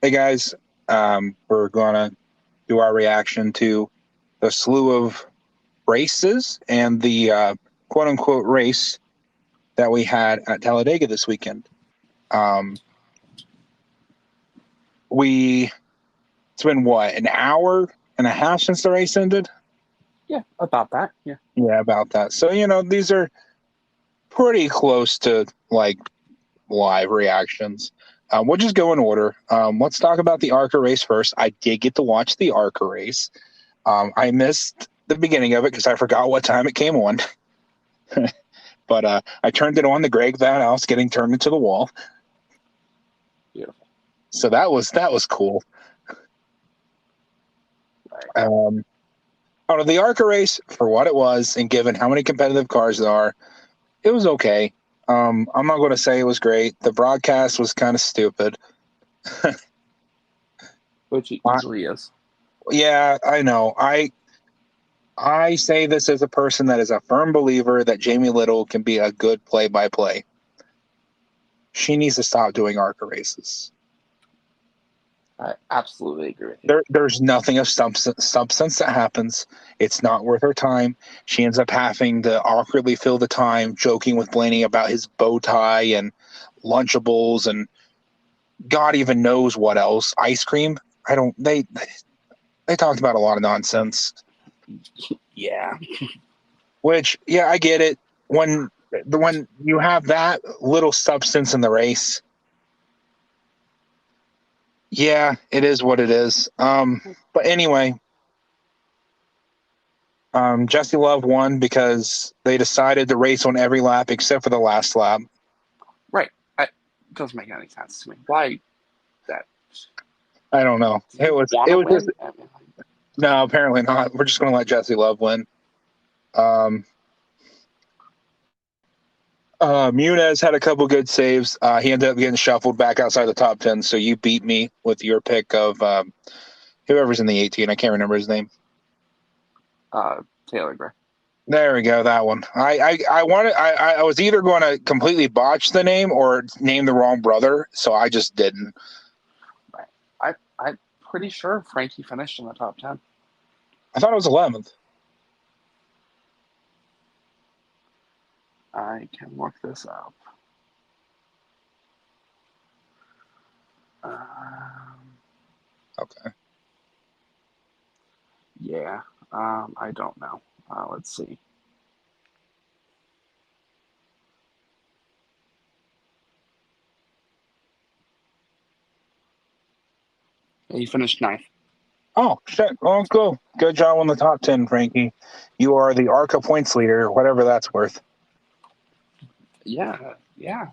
Hey guys, we're gonna do our reaction to the slew of races and the quote unquote race that we had at Talladega this weekend. Um, it's been what, an hour and a half since the race ended? Yeah, about that. Yeah. Yeah, about that. So, these are pretty close to like live reactions. We'll just go in order. Let's talk about the ARCA race first. I did get to watch the ARCA race. I missed the beginning of it because I forgot what time it came on. But I turned it on to Greg Van House getting turned into the wall. Beautiful. So that was cool. Right. Out of the ARCA race, for what it was, and given how many competitive cars there are, it was okay. I'm not going to say it was great. The broadcast was kind of stupid. Which it usually is. Yeah, I know. I say this as a person that is a firm believer that Jamie Little can be a good play-by-play. She needs to stop doing ARCA races. I absolutely agree with you. There's nothing of substance that happens. It's not worth her time. She ends up having to awkwardly fill the time joking with Blaney about his bow tie and Lunchables and God even knows what else. Ice cream. They talked about a lot of nonsense. Yeah. Which, yeah, I get it. When you have that little substance in the race, yeah, it is what it is. But anyway, Jesse Love won because they decided to race on every lap except for the last lap. Right. It doesn't make any sense to me. Why that? I don't know. It was just no, apparently not. We're just going to let Jesse Love win. Muniz had a couple good saves. He ended up getting shuffled back outside the top 10. So you beat me with your pick of whoever's in the 18. I can't remember his name. Taylor Gray. There we go. That one. I was either going to completely botch the name or name the wrong brother, so I just didn't. Right. I'm pretty sure Frankie finished in the top 10. I thought it was 11th. I can look this up. Okay. Yeah. I don't know. Let's see. Yeah, he finished 9th. Oh, shit. Well, cool. Good job on the top 10, Frankie. You are the ARCA points leader, whatever that's worth. Yeah. Yeah.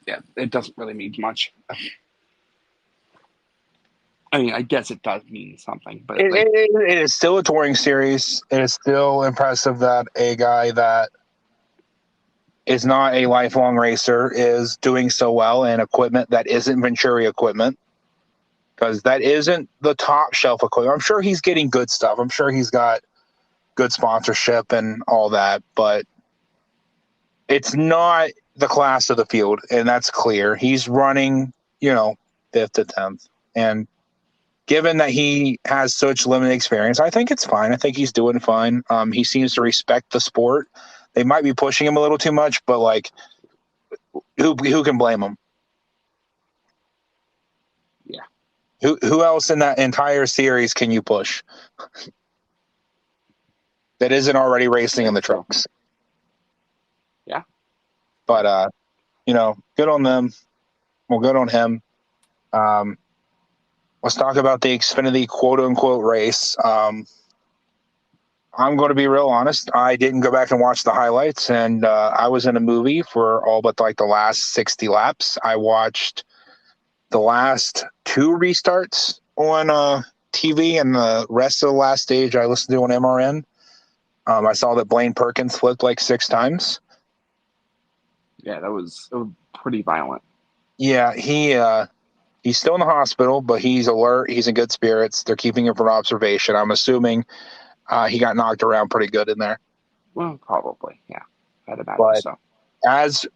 Yeah, it doesn't really mean much. I mean, I guess it does mean something, but it is still a touring series. It is still impressive that a guy that is not a lifelong racer is doing so well in equipment that isn't Venturi equipment, because that isn't the top shelf equipment. I'm sure he's getting good stuff. I'm sure he's got good sponsorship and all that, but it's not the class of the field, and that's clear. He's running, 5th to 10th. And given that he has such limited experience, I think it's fine. I think he's doing fine. He seems to respect the sport. They might be pushing him a little too much, but like, who can blame him? Yeah. Who else in that entire series can you push that isn't already racing in the trucks? Yeah. But good on them. Well, good on him. Let's talk about the Xfinity quote-unquote race. I'm going to be real honest. I didn't go back and watch the highlights, and I was in a movie for all but like the last 60 laps. I watched the last 2 restarts on TV, and the rest of the last stage I listened to on MRN. I saw that Blaine Perkins flipped like 6 times. Yeah, it was pretty violent. Yeah, he's still in the hospital, but he's alert. He's in good spirits. They're keeping him for observation. I'm assuming he got knocked around pretty good in there. Well, probably, yeah. I'd imagine But so. as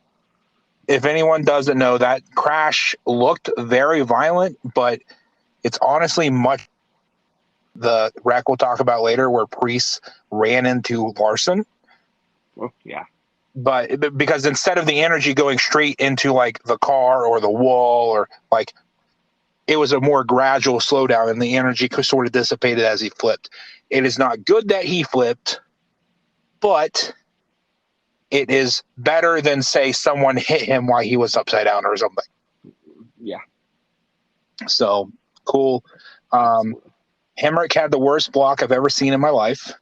if anyone doesn't know, that crash looked very violent, but it's honestly much the wreck we'll talk about later where Priest ran into Larson. Well, yeah. But because instead of the energy going straight into like the car or the wall or like it was a more gradual slowdown and the energy sort of dissipated as he flipped. It is not good that he flipped, but it is better than say someone hit him while he was upside down or something. Yeah. So cool. Hemrick had the worst block I've ever seen in my life.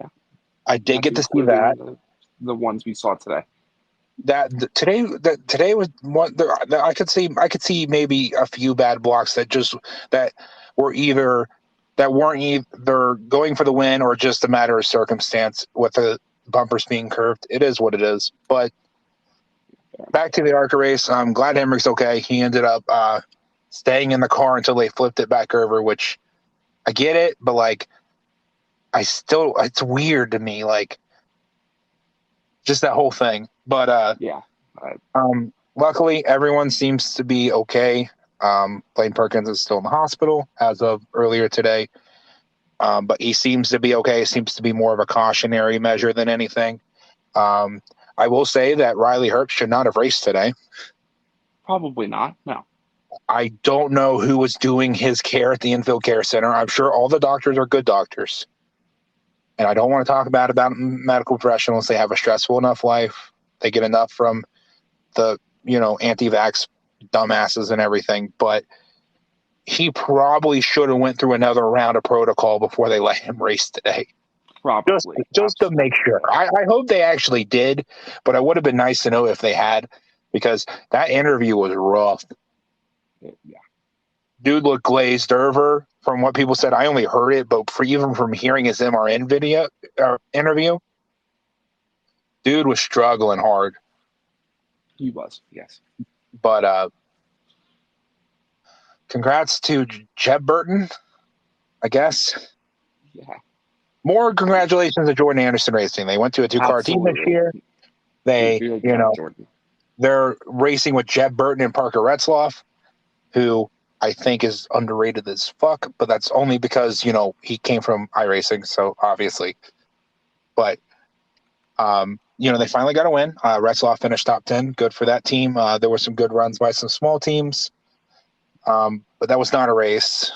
Yeah. I did get to see that. The ones we saw today. Today was one. I could see maybe a few bad blocks that weren't either going for the win or just a matter of circumstance with the bumpers being curved. It is what it is. But back to the ARCA race. I'm glad Hemrick's okay. He ended up staying in the car until they flipped it back over, which I get it, but like it's weird to me, like just that whole thing. But yeah. Luckily everyone seems to be okay. Blaine Perkins is still in the hospital as of earlier today. But he seems to be okay. It seems to be more of a cautionary measure than anything. I will say that Riley Herbst should not have raced today. Probably not. No. I don't know who was doing his care at the infield care center. I'm sure all the doctors are good doctors. And I don't want to talk about medical professionals. They have a stressful enough life. They get enough from the, anti-vax dumbasses and everything. But he probably should have went through another round of protocol before they let him race today. Probably. Just to make sure. I hope they actually did, but it would have been nice to know if they had, because that interview was rough. Yeah. Dude looked glazed over from what people said. I only heard it, but even from hearing his MRN interview, dude was struggling hard. He was, yes. But congrats to Jeb Burton, I guess. Yeah. More congratulations to Jordan Anderson Racing. They went to a 2-car team this year. They're racing with Jeb Burton and Parker Retzloff, who I think is underrated as fuck, but that's only because, he came from iRacing, so obviously. But, they finally got a win. Retzloff finished top 10. Good for that team. There were some good runs by some small teams, but that was not a race.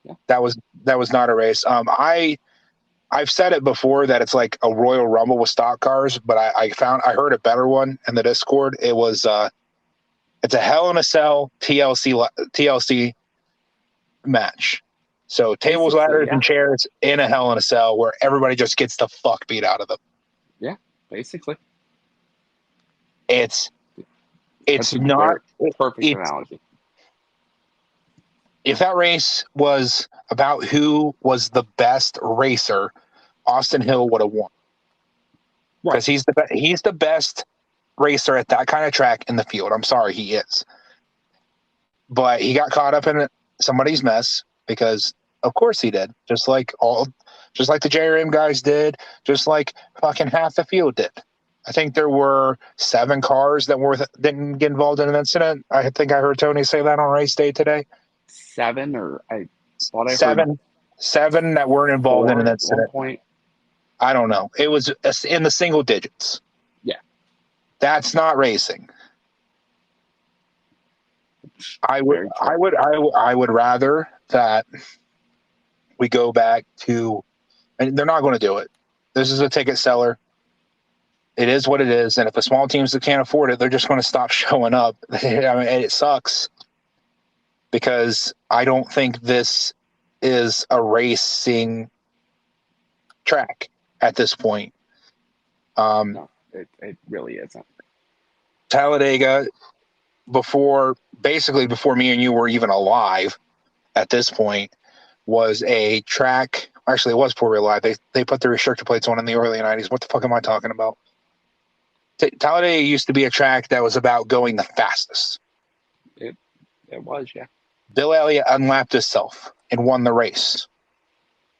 Yeah. That was not a race. I've said it before that it's like a Royal Rumble with stock cars, but I heard a better one in the Discord. It was it's a Hell in a Cell TLC match. So tables, ladders, and chairs in a Hell in a Cell where everybody just gets the fuck beat out of them. Yeah, basically. It's not perfect analogy. If that race was about who was the best racer, Austin Hill would have won. Because he's the best racer at that kind of track in the field. I'm sorry, he is. But he got caught up in somebody's mess because of course he did. Just like the JRM guys did, just like fucking half the field did. I think there were 7 cars that didn't get involved in an incident. I think I heard Tony say that on race day today. 7 or I thought I heard 7 that weren't involved in an incident. At one point. I don't know. It was in the single digits. Yeah. That's not racing. I would rather that we go back to, and they're not going to do it. This is a ticket seller. It is what it is. And if the small teams that can't afford it, they're just going to stop showing up. I mean, it sucks because I don't think this is a racing track at this point. No, it really isn't. Talladega, before me and you were even alive at this point, was a track. Actually, it was before we were alive. They put the restrictor plates on in the early 90s. What the fuck am I talking about? Talladega used to be a track that was about going the fastest. It was, yeah. Bill Elliott unlapped himself and won the race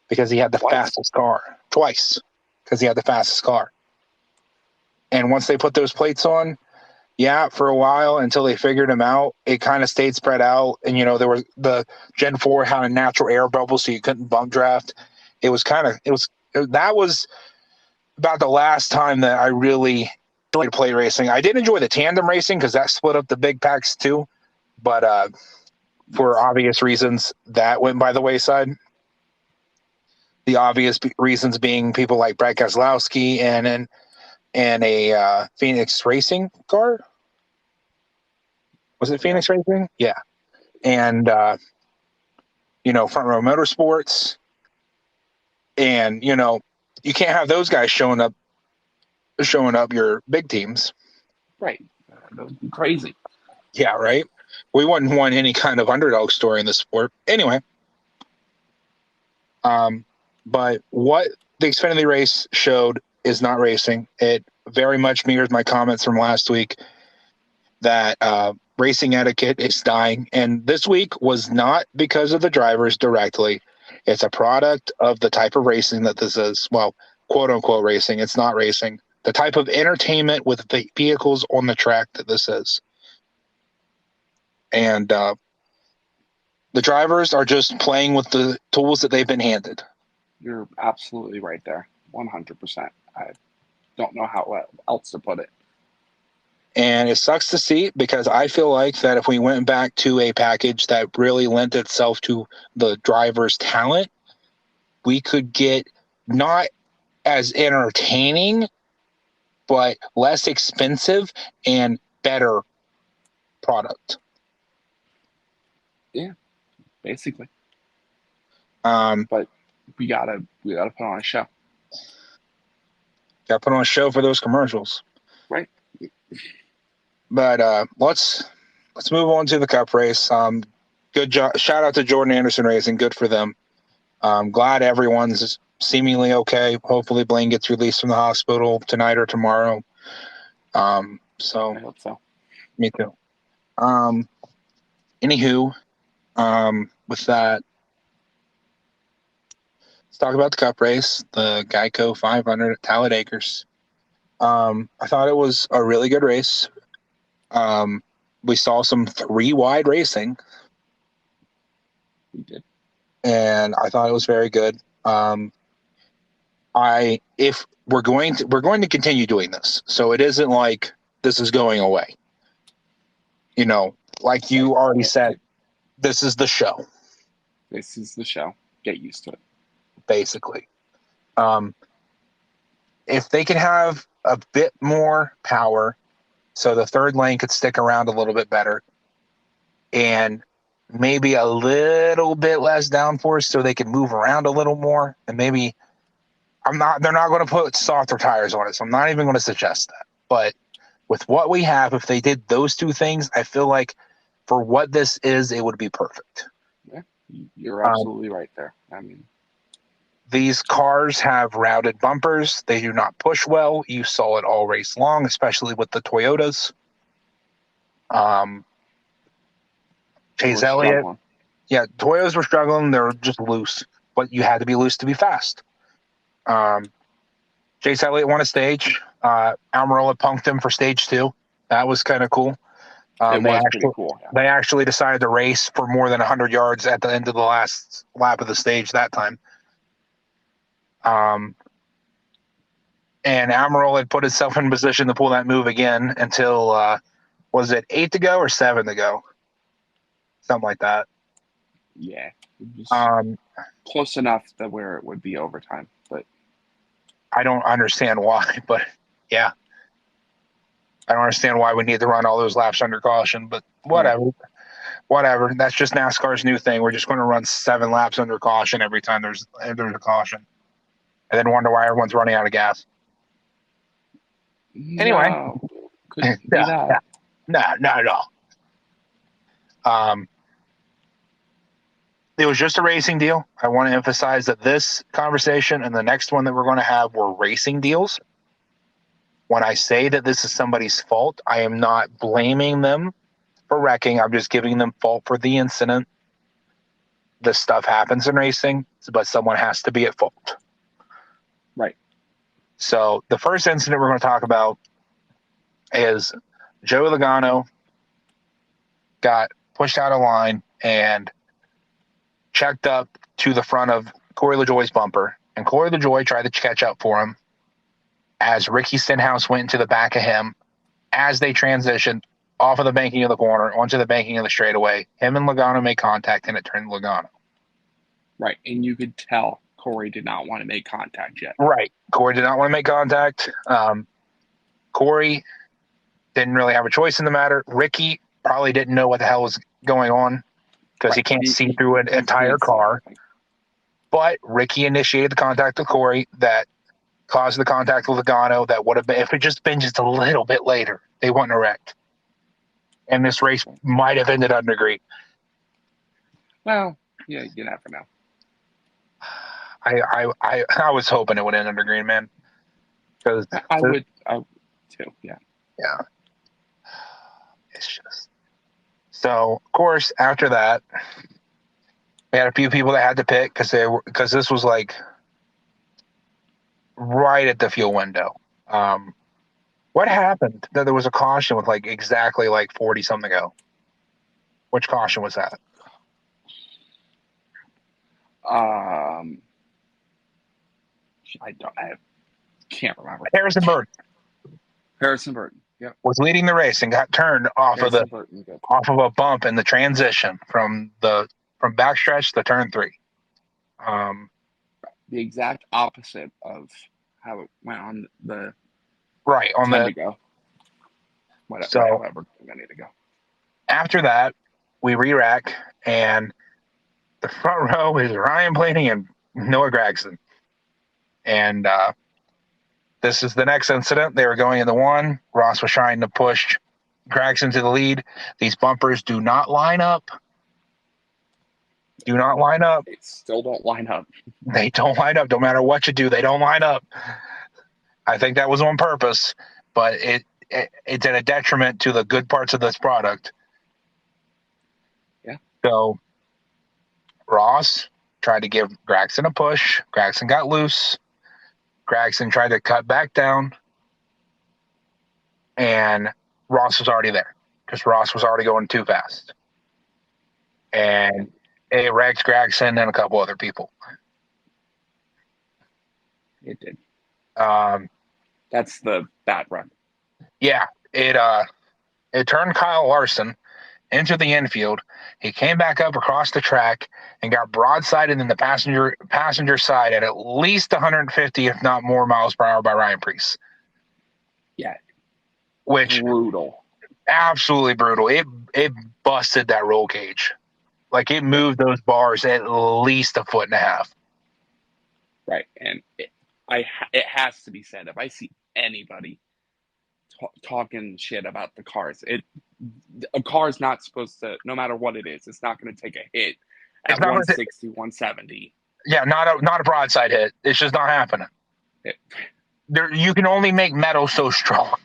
because he had the fastest car. Twice because he had the fastest car. And once they put those plates on, for a while until they figured them out, it kind of stayed spread out. And, there was the Gen 4 had a natural air bubble, so you couldn't bump draft. That was about the last time that I really enjoyed plate racing. I did enjoy the tandem racing because that split up the big packs too. But for obvious reasons, that went by the wayside. The obvious reasons being people like Brad Keselowski and a Phoenix Racing car. Was it Phoenix Racing? Yeah. And, Front Row Motorsports. And, you can't have those guys showing up your big teams. Right. That would be crazy. Yeah, right? We wouldn't want any kind of underdog story in the sport. Anyway. But what the Xfinity race showed is not racing. It very much mirrors my comments from last week that racing etiquette is dying. And this week was not because of the drivers directly. It's a product of the type of racing that this is. Well, quote unquote racing. It's not racing. The type of entertainment with the vehicles on the track that this is. And the drivers are just playing with the tools that they've been handed. You're absolutely right there. 100%. I don't know how else to put it. And it sucks to see because I feel like that if we went back to a package that really lent itself to the driver's talent, we could get not as entertaining, but less expensive and better product. Yeah, basically. But we gotta put on a show. Got to put on a show for those commercials. Right. But let's move on to the Cup race. Good job. Shout out to Jordan Anderson Racing. Good for them. Glad everyone's seemingly okay. Hopefully Blaine gets released from the hospital tonight or tomorrow. So I hope so. Me too. Anywho, with that, let's talk about the Cup race, the Geico 500 at Talladega. I thought it was a really good race. We saw some 3-wide racing. We did. And I thought it was very good. If we're going to continue doing this. So it isn't like this is going away. Like you already said, this is the show. This is the show. Get used to it. Basically. If they could have a bit more power so the third lane could stick around a little bit better and maybe a little bit less downforce so they can move around a little more, and maybe they're not going to put softer tires on it, so I'm not even going to suggest that. But with what we have, if they did those two things, I feel like for what this is, it would be perfect. Yeah, you're absolutely right there. I mean, these cars have routed bumpers. They do not push well. You saw it all race long, especially with the Toyotas. Chase Elliott. Yeah, Toyotas were struggling. They were just loose, but you had to be loose to be fast. Chase Elliott won a stage. Almirola punked him for stage 2. That was kind of cool. It was pretty cool. Yeah. They actually decided to race for more than 100 yards at the end of the last lap of the stage that time. And Almirola had put himself in position to pull that move again until, was it 8 to go or 7 to go? Something like that. Yeah. It was close enough that where it would be overtime, but I don't understand why, but yeah. I don't understand why we need to run all those laps under caution, but whatever. Yeah. Whatever. That's just NASCAR's new thing. We're just going to run 7 laps under caution every time there's a caution. And then wonder why everyone's running out of gas. Anyway. No, couldn't do that. No, not at all. It was just a racing deal. I want to emphasize that this conversation and the next one that we're going to have were racing deals. When I say that this is somebody's fault, I am not blaming them for wrecking. I'm just giving them fault for the incident. This stuff happens in racing, but someone has to be at fault. Right. So the first incident we're going to talk about is Joe Logano got pushed out of line and checked up to the front of Corey LaJoie's bumper, and Corey LaJoie tried to catch up for him as Ricky Stenhouse went into the back of him as they transitioned off of the banking of the corner onto the banking of the straightaway. Him and Logano made contact, and it turned Logano. Right, and you could tell Corey did not want to make contact yet. Right. Corey did not want to make contact. Corey didn't really have a choice in the matter. Ricky probably didn't know what the hell was going on because he can't see through an entire car. But Ricky initiated the contact with Corey that caused the contact with Logano that would have been, if it just been just a little bit later, they wouldn't have wrecked. And this race might have ended under green. Well, yeah, you never know. I was hoping it would end under green, man. Because I would too, yeah. Yeah. It's just so. Of course, after that, we had a few people that had to pit because this was like right at the fuel window. What happened? That there was a caution with like exactly like 40 something ago. Which caution was that? I can't remember. Harrison Burton. Yep. Was leading the race and got turned off of a bump in the transition from backstretch to turn 3. The exact opposite of how it went on the Talladega. Whatever I need to go. After that, we re-rack, and the front row is Ryan Blaney and Noah Gragson. And this is the next incident. They were going in the 1. Ross was trying to push Gragson to the lead. These bumpers do not line up. They still don't line up. They don't line up. No matter what you do, they don't line up. I think that was on purpose, but it's at a detriment to the good parts of this product. Yeah. So Ross tried to give Gragson a push. Gragson got loose. Gragson tried to cut back down, and Ross was already there because Ross was already going too fast. And it wrecked Gragson and a couple other people. It did. That's the bad run. Yeah, it turned Kyle Larson into the infield. He came back up across the track and got broadsided in the passenger side at least 150, if not more, miles per hour by Ryan Preece. Yeah, which brutal, absolutely brutal. It busted that roll cage, like it moved those bars at least 1.5 feet. Right, and it has to be said, if I see anybody talking shit about the cars, a car is not supposed to, no matter what it is, it's not going to take a hit at 160, 170. Yeah, not a broadside hit. It's just not happening. You can only make metal so strong.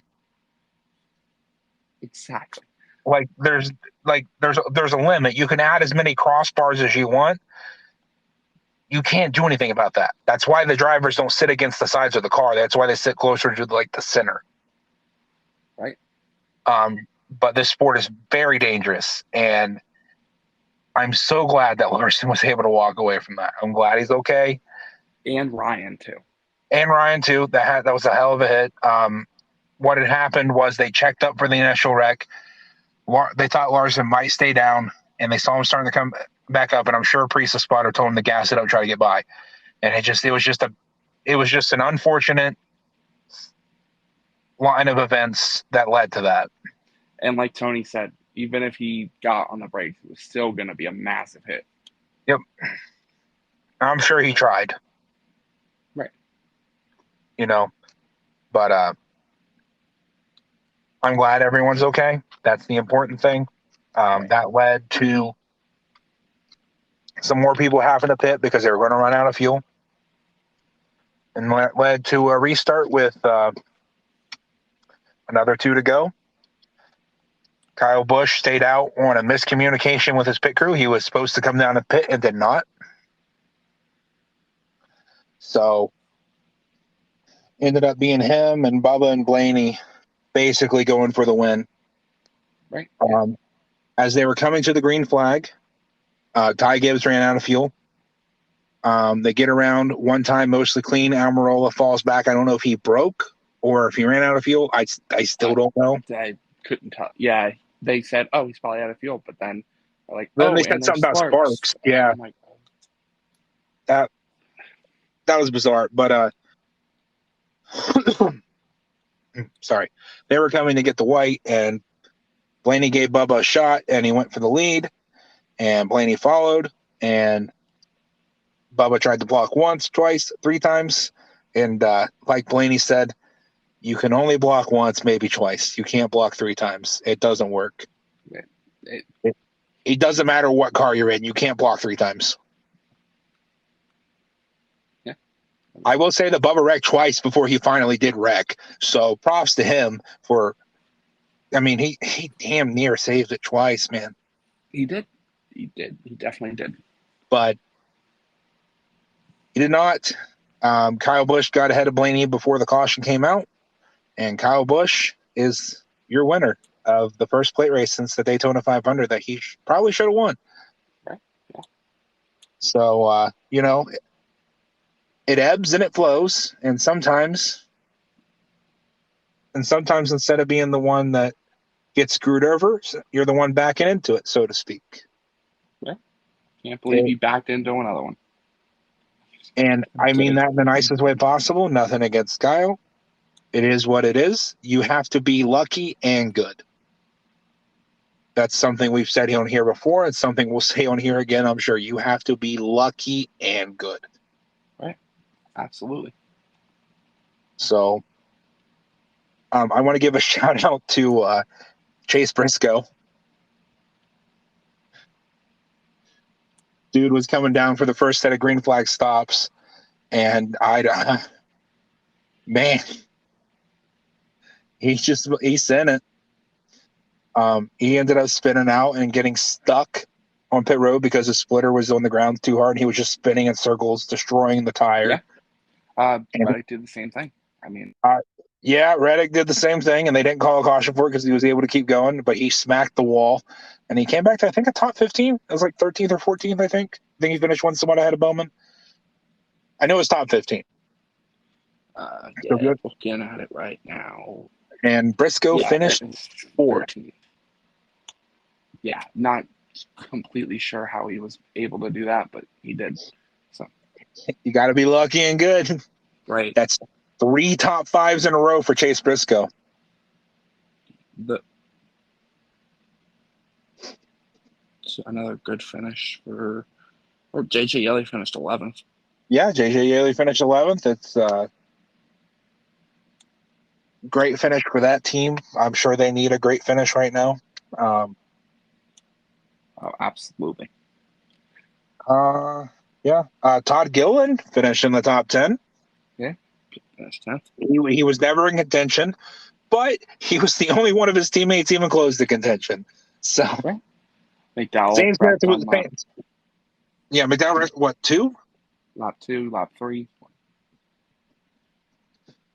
Exactly. Like there's a limit. You can add as many crossbars as you want. You can't do anything about that. That's why the drivers don't sit against the sides of the car. That's why they sit closer to like the center. Right. But this sport is very dangerous, and I'm so glad that Larson was able to walk away from that. I'm glad he's okay. And Ryan too. That was a hell of a hit. What had happened was they checked up for the initial wreck. They thought Larson might stay down, and they saw him starting to come back up. And I'm sure Priest's spotter told him to gas it up, try to get by. And it was just an unfortunate line of events that led to that. And like Tony said, even if he got on the brakes, it was still going to be a massive hit. Yep. I'm sure he tried. Right. But I'm glad everyone's okay. That's the important thing. Right. That led to some more people having to pit because they were going to run out of fuel. And that led to a restart with another 2 to go. Kyle Busch stayed out on a miscommunication with his pit crew. He was supposed to come down to pit and did not. So ended up being him and Bubba and Blaney basically going for the win. Right. Yeah. As they were coming to the green flag, Ty Gibbs ran out of fuel. They get around one time, mostly clean. Almirola falls back. I don't know if he broke or if he ran out of fuel. I still don't know. I couldn't tell. Yeah, they said, "Oh, he's probably out of fuel," but then they're like, Then "Oh, they and said something there's about sparks. Yeah, I'm like, that was bizarre. But sorry, they were coming to get the white, and Blaney gave Bubba a shot, and he went for the lead, and Blaney followed, and Bubba tried to block once, twice, three times, and like Blaney said, you can only block once, maybe twice. You can't block three times. It doesn't work. It doesn't matter what car you're in. You can't block three times. Yeah. I will say that Bubba wrecked twice before he finally did wreck. So props to him for. I mean, he damn near saved it twice, man. He did. He definitely did. But he did not. Kyle Busch got ahead of Blaney before the caution came out, and Kyle Busch is your winner of the first plate race since the Daytona 500 that he probably should have won. Right. Yeah. So, it ebbs and it flows, and sometimes instead of being the one that gets screwed over, you're the one backing into it, so to speak. Yeah. Can't believe he backed into another one. And I mean that in the nicest way possible. Nothing against Kyle. It is what it is. You have to be lucky and good. That's something we've said on here before. It's something we'll say on here again, I'm sure. You have to be lucky and good. Right. Absolutely. So I want to give a shout out to Chase Briscoe. Dude was coming down for the first set of green flag stops, and man, he sent it. He ended up spinning out and getting stuck on pit road because the splitter was on the ground too hard. He was just spinning in circles, destroying the tire. Yeah. Reddick did the same thing. I mean, yeah, Reddick did the same thing, and they didn't call a caution for it because he was able to keep going, but he smacked the wall, and he came back to, I think, a top 15. It was like 13th or 14th, I think. I think he finished one somewhat ahead of Bowman. I know it was top 15. yeah, looking at it right now. And Briscoe finished fourth. Yeah, not completely sure how he was able to do that, but he did. So you got to be lucky and good. Right. That's 3 top 5s in a row for Chase Briscoe. Another good finish or JJ Yeley finished 11th. Yeah, JJ Yeley finished 11th. It's great finish for that team. I'm sure they need a great finish right now. Oh, absolutely. Yeah. Todd Gilliland finished in the top 10. Yeah, finished 10th. He was never in contention, but he was the only one of his teammates even close to contention. So, right. McDowell. Yeah, McDowell, what, 2? Lap 2, lap 3.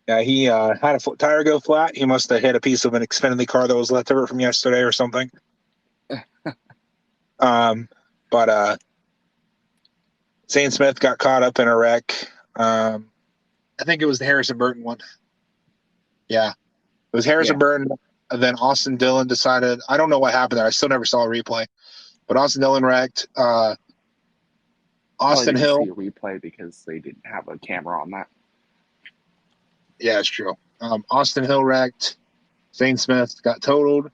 Yeah, he had a tire go flat. He must have hit a piece of an Xfinity car that was left over from yesterday or something. But Zane Smith got caught up in a wreck. I think it was the Harrison Burton one. Yeah, it was Harrison Burton. And then Austin Dillon decided, I don't know what happened there. I still never saw a replay. But Austin Dillon wrecked. Austin Hill. See a replay because they didn't have a camera on that. Yeah, it's true. Austin Hill wrecked. Zane Smith got totaled.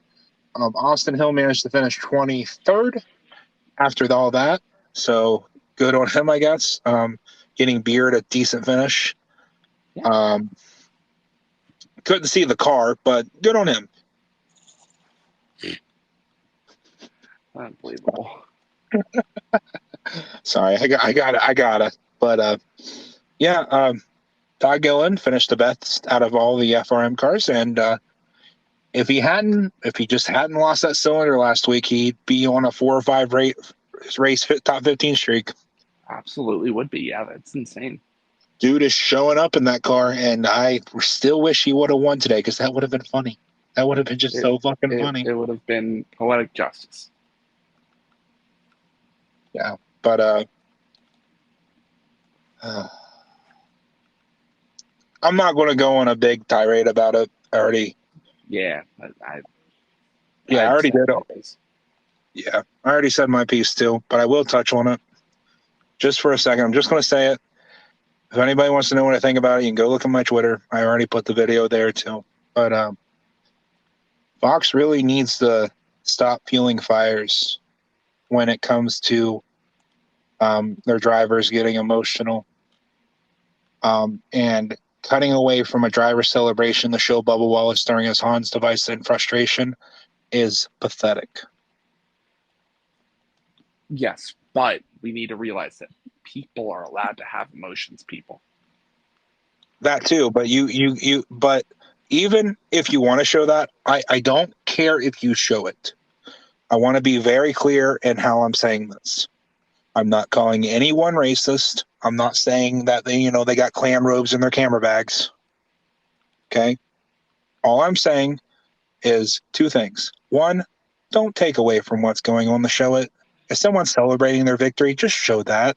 Austin Hill managed to finish 23rd after all that. So good on him, I guess. Getting Beard a decent finish. Yeah. Couldn't see the car, but good on him. Unbelievable. Sorry, I got it. But yeah, Todd Gilliland finished the best out of all the FRM cars, and if he just hadn't lost that cylinder last week, he'd be on a 4 or 5 race top 15 streak. Absolutely would be. Yeah, that's insane. Dude is showing up in that car, and I still wish he would have won today because that would have been funny. That would have been just so fucking funny. It would have been poetic justice. Yeah, but I'm not going to go on a big tirade about it. I already. Yeah, I already did it. Yeah, I already said my piece too, but I will touch on it just for a second. I'm just going to say it. If anybody wants to know what I think about it, you can go look at my Twitter. I already put the video there too. But Fox really needs to stop fueling fires when it comes to their drivers getting emotional and cutting away from a driver celebration to show Bubba Wallace during his Hans device and frustration is pathetic. Yes, but we need to realize that people are allowed to have emotions, people. That too, but but even if you want to show that, I don't care if you show it. I want to be very clear in how I'm saying this. I'm not calling anyone racist. I'm not saying that they got clam robes in their camera bags. Okay? All I'm saying is two things. One, don't take away from what's going on to show it. If someone's celebrating their victory, just show that.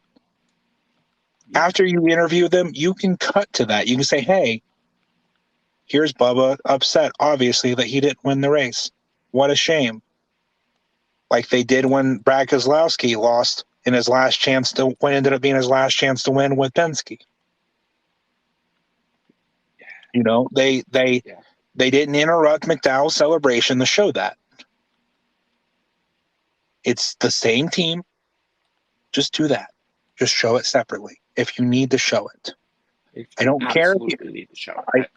After you interview them, you can cut to that. You can say, hey, here's Bubba upset, obviously, that he didn't win the race. What a shame. Like they did when Brad Keselowski lost in his last chance to what ended up being his last chance to win with Penske. They didn't interrupt McDowell's celebration to show that. It's the same team. Just do that. Just show it separately if you need to show it. I don't care if you need to show it.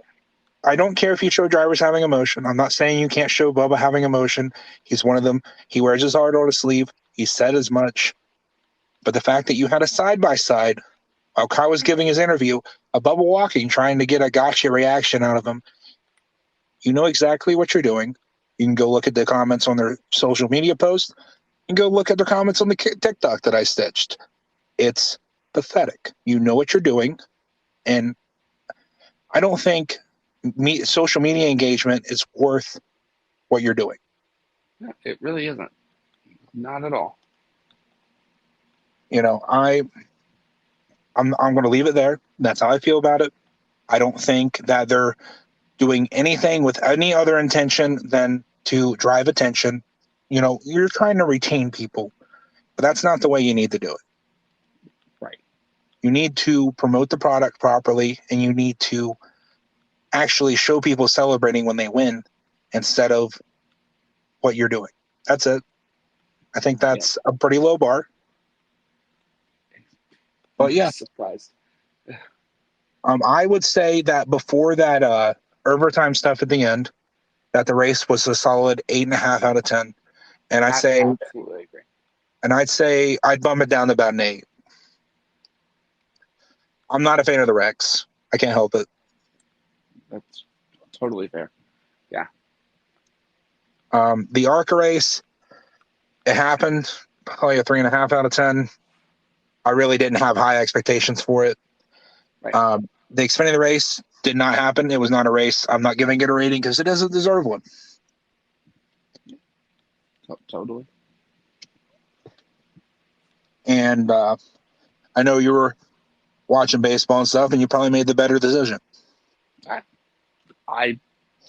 I don't care if you show drivers having emotion. I'm not saying you can't show Bubba having emotion. He's one of them. He wears his heart on his sleeve. He said as much. But the fact that you had a side-by-side while Kyle was giving his interview, a Bubba walking, trying to get a gotcha reaction out of him, you know exactly what you're doing. You can go look at the comments on their social media posts and go look at the comments on the TikTok that I stitched. It's pathetic. You know what you're doing. And I don't think social media engagement is worth what you're doing. No, it really isn't. Not at all. I'm going to leave it there. That's how I feel about it. I don't think that they're doing anything with any other intention than to drive attention. You're trying to retain people, but that's not the way you need to do it. Right. You need to promote the product properly, and you need to actually show people celebrating when they win instead of what you're doing. That's it. I think that's a pretty low bar. But yeah. Surprised. I would say that before that overtime stuff at the end, that the race was a solid 8.5 out of 10. And I'd say absolutely agree. And I'd bump it down to about an 8. I'm not a fan of the wrecks. I can't help it. That's totally fair. Yeah. The ARCA race, it happened. Probably a 3.5 out of 10. I really didn't have high expectations for it. Right. The Xfinity race did not happen. It was not a race. I'm not giving it a rating because it doesn't deserve one. Totally. And I know you were watching baseball and stuff, and you probably made the better decision. I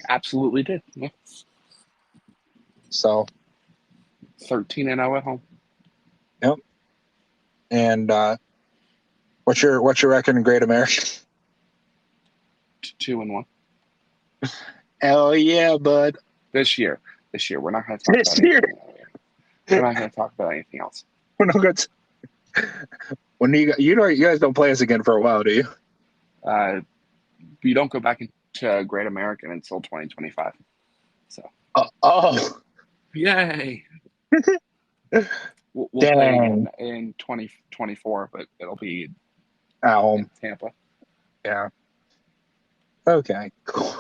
absolutely did. Yeah. So 13-0 at home. Yep. And what's your record in Great American? 2-1. Hell yeah, bud. This year, we're not going to talk about anything. We're not going to talk about anything else. We're not going to. When you guys don't play us again for a while, do you? We don't go back into Great American until 2025. So. Oh. Yay. We'll play in 2024, but it'll be at home in Tampa. Yeah. Okay. Cool.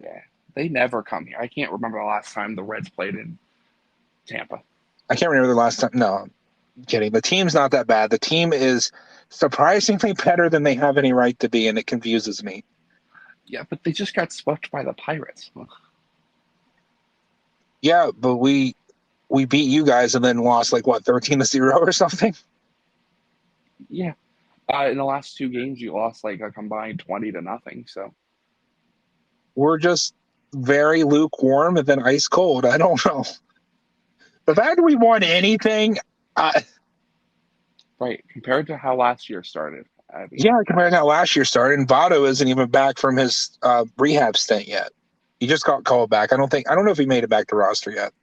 Yeah. They never come here. I can't remember the last time the Reds played in Tampa. I can't remember the last time. No, I'm kidding. The team's not that bad. The team is surprisingly better than they have any right to be, and it confuses me. Yeah, but they just got swept by the Pirates. Yeah, but we beat you guys and then lost like what 13-0 or something. Yeah. In the last two games, you lost like a combined 20-0. So We're just very lukewarm and then ice cold. I don't know. The fact that we won anything, right, compared to how last year started, I mean, yeah, compared to how last year started, and Votto isn't even back from his rehab stint yet. He just got called back. I don't know if he made it back to roster yet.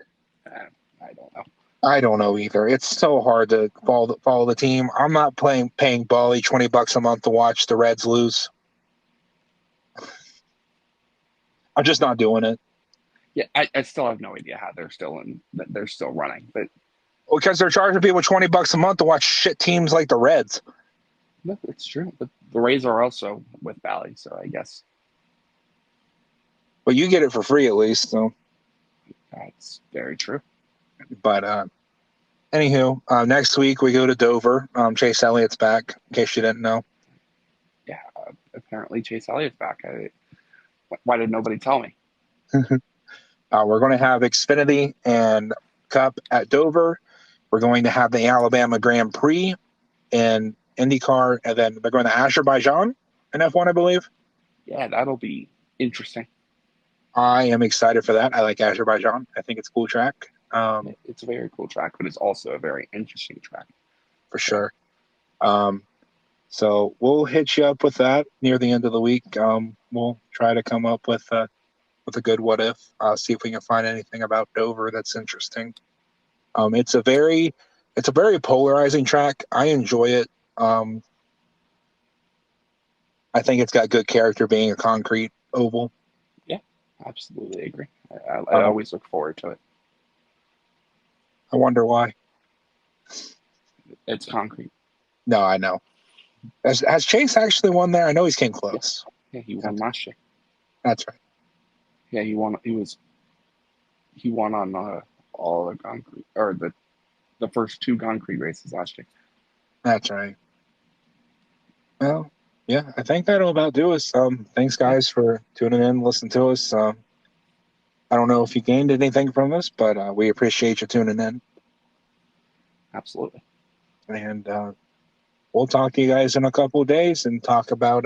I don't know. I don't know either. It's so hard to follow the team. I'm not paying Bally $20 a month to watch the Reds lose. I'm just not doing it. Yeah, I still have no idea how they're still running, but Because they're charging people $20 a month to watch shit teams like the Reds. no, it's true. But the Rays are also with Bally, so I guess But you get it for free at least. So, that's very true. but anywho, next week we go to Dover. Chase Elliott's back. In case you didn't know. Yeah, apparently Chase Elliott's back. Why did nobody tell me? We're going to have Xfinity and Cup at Dover. We're going to have the Alabama Grand Prix in IndyCar, and then they're going to Azerbaijan in F1, I believe. Yeah, that'll be interesting. I am excited for that. I like Azerbaijan. I think it's a cool track. It's a very cool track, but it's also a very interesting track. For sure. So we'll hit you up with that near the end of the week. We'll try to come up with a good what if. See if we can find anything about Dover that's interesting. It's a very polarizing track. I enjoy it. I think it's got good character being a concrete oval. Yeah, absolutely agree. I always look forward to it. I wonder why. It's concrete. No, I know. Has Chase actually won there? I know he's came close. Yeah, he won last year. That's right. Yeah, he won. He won on all the concrete or the first two concrete races last year. That's right. Well, yeah, I think that'll about do us. Thanks guys for tuning in, listening to us. I don't know if you gained anything from this, but we appreciate you tuning in. Absolutely. And we'll talk to you guys in a couple of days and talk about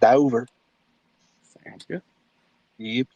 Dover. Sounds good. Yep.